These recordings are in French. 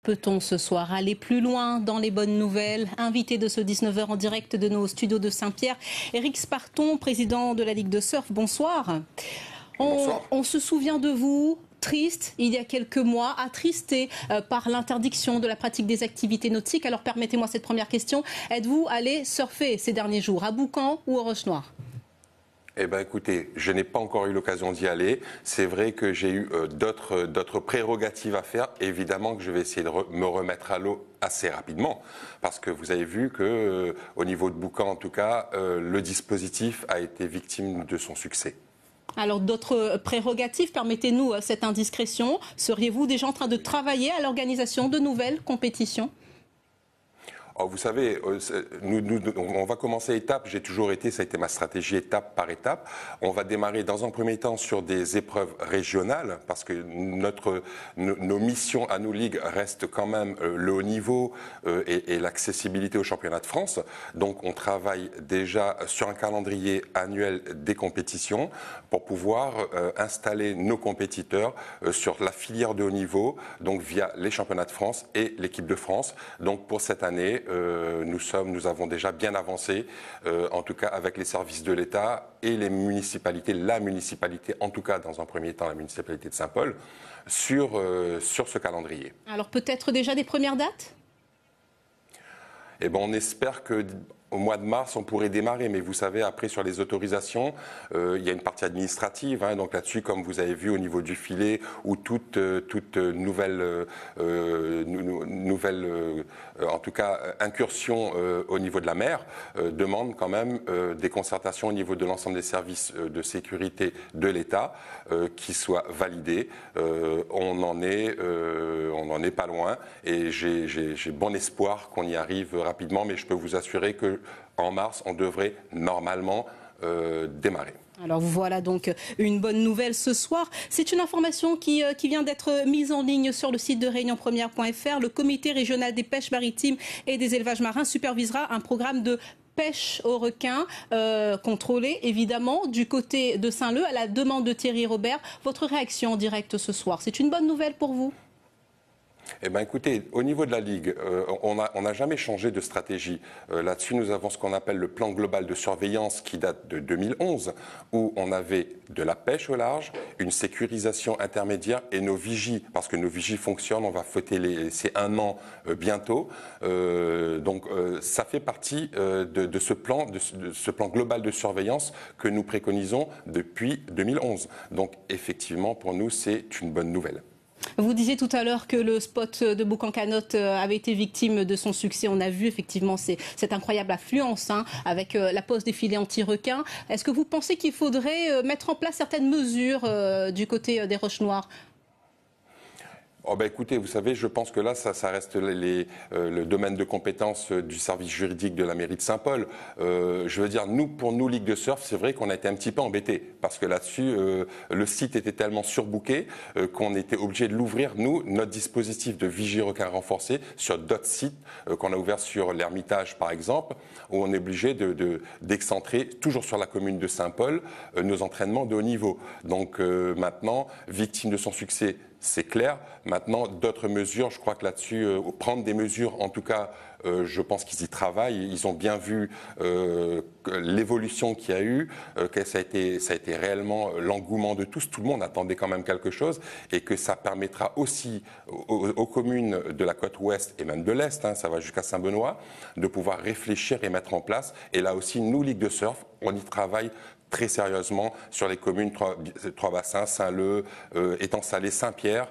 Peut-on ce soir aller plus loin dans les bonnes nouvelles? Invité de ce 19h en direct de nos studios de Saint-Pierre, Éric Sparton, président de la Ligue de Surf, bonsoir. Bonsoir. On se souvient de vous, triste, il y a quelques mois, attristé par l'interdiction de la pratique des activités nautiques. Alors permettez-moi cette première question. Êtes-vous allé surfer ces derniers jours, à Boucan ou au Roche-Noire? Eh bien, écoutez, je n'ai pas encore eu l'occasion d'y aller. C'est vrai que j'ai eu d'autres prérogatives à faire. Évidemment que je vais essayer de me remettre à l'eau assez rapidement, parce que vous avez vu que, au niveau de Boucan, en tout cas, le dispositif a été victime de son succès. Alors d'autres prérogatives, permettez-nous cette indiscrétion. Seriez-vous déjà en train de travailler à l'organisation de nouvelles compétitions ? Oh, vous savez, on va commencer étape. J'ai toujours été, ça a été ma stratégie étape par étape. On va démarrer dans un premier temps sur des épreuves régionales, parce que nos missions à nos ligues restent quand même le haut niveau et l'accessibilité au championnat de France. Donc on travaille déjà sur un calendrier annuel des compétitions pour pouvoir installer nos compétiteurs sur la filière de haut niveau, donc via les championnats de France et l'équipe de France. Donc pour cette année, nous avons déjà bien avancé, en tout cas avec les services de l'État et les municipalités, la municipalité, en tout cas dans un premier temps la municipalité de Saint-Paul, sur ce calendrier. Alors peut-être déjà des premières dates ? Eh bien, on espère qu'au mois de mars, on pourrait démarrer. Mais vous savez, après, sur les autorisations, il y a une partie administrative. Donc là-dessus, comme vous avez vu au niveau du filet, où toute nouvelle, en tout cas, incursion au niveau de la mer, demande quand même des concertations au niveau de l'ensemble des services de sécurité de l'État qui soient validées. On n'en est pas loin. Et j'ai bon espoir qu'on y arrive rapidement, mais je peux vous assurer qu'en mars, on devrait normalement démarrer. Alors voilà donc une bonne nouvelle ce soir. C'est une information qui vient d'être mise en ligne sur le site de réunionpremière.fr. Le comité régional des pêches maritimes et des élevages marins supervisera un programme de pêche aux requins, contrôlé évidemment du côté de Saint-Leu à la demande de Thierry Robert. Votre réaction en direct ce soir, c'est une bonne nouvelle pour vous ? Eh bien, écoutez, au niveau de la Ligue, on n'a jamais changé de stratégie. Là-dessus, nous avons ce qu'on appelle le plan global de surveillance qui date de 2011, où on avait de la pêche au large, une sécurisation intermédiaire et nos vigies, parce que nos vigies fonctionnent, on va fêter c'est 1 an bientôt. Donc, ça fait partie de ce plan global de surveillance que nous préconisons depuis 2011. Donc, effectivement, pour nous, c'est une bonne nouvelle. Vous disiez tout à l'heure que le spot de Boucan-Canotte avait été victime de son succès. On a vu effectivement cette incroyable affluence avec la pose des filets anti-requins. Est-ce que vous pensez qu'il faudrait mettre en place certaines mesures du côté des Roches Noires ? Oh ben écoutez, vous savez, je pense que là, ça reste le domaine de compétence du service juridique de la mairie de Saint-Paul. Je veux dire, pour nous, Ligue de Surf, c'est vrai qu'on a été un petit peu embêtés. Parce que là-dessus, le site était tellement surbooké qu'on était obligé de l'ouvrir, nous, notre dispositif de vigie requin renforcé, sur d'autres sites qu'on a ouverts sur l'Ermitage, par exemple, où on est obligé d'excentrer, toujours sur la commune de Saint-Paul, nos entraînements de haut niveau. Donc maintenant, victime de son succès, c'est clair. Maintenant, d'autres mesures, je crois que là-dessus, prendre des mesures, en tout cas, je pense qu'ils y travaillent. Ils ont bien vu l'évolution qu'il y a eu, que ça a été réellement l'engouement de tous. Tout le monde attendait quand même quelque chose et que ça permettra aussi aux communes de la côte ouest et même de l'est, ça va jusqu'à Saint-Benoît, de pouvoir réfléchir et mettre en place. Et là aussi, nous, Ligue de Surf, on y travaille très sérieusement sur les communes Trois-Bassins, Saint-Leu, Étang-Salé, Saint-Pierre,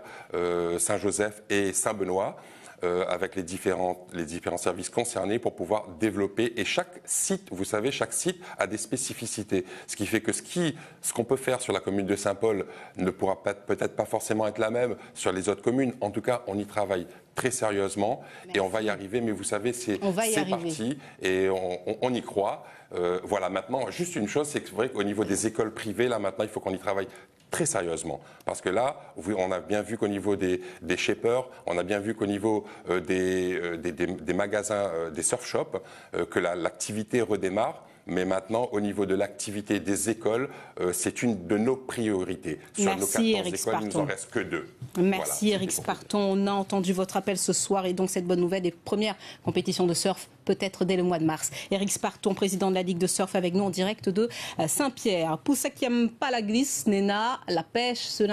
Saint-Joseph et Saint-Benoît, avec les différents services concernés pour pouvoir développer. Et chaque site, vous savez, chaque site a des spécificités. Ce qui fait que ce qu'on peut faire sur la commune de Saint-Paul ne pourra peut-être pas forcément être la même sur les autres communes. En tout cas, on y travaille très sérieusement. Merci. Et on va y arriver. Mais vous savez, c'est parti et on y croit. Voilà, maintenant, juste une chose, c'est que c'est vrai qu'au niveau des écoles privées, là maintenant, il faut qu'on y travaille très sérieusement. Parce que là, on a bien vu qu'au niveau des shapers, on a bien vu qu'au niveau des magasins, des surf shops, que l'activité redémarre. mais maintenant, au niveau de l'activité des écoles, c'est une de nos priorités. Sur nos 14 écoles, il nous en reste que 2. Merci Éric Sparton. On a entendu votre appel ce soir et donc cette bonne nouvelle des premières compétitions de surf peut-être dès le mois de mars. Éric Sparton, président de la Ligue de surf avec nous en direct de Saint-Pierre. Pour ça qui n'aime pas la glisse, Néna, la pêche, cela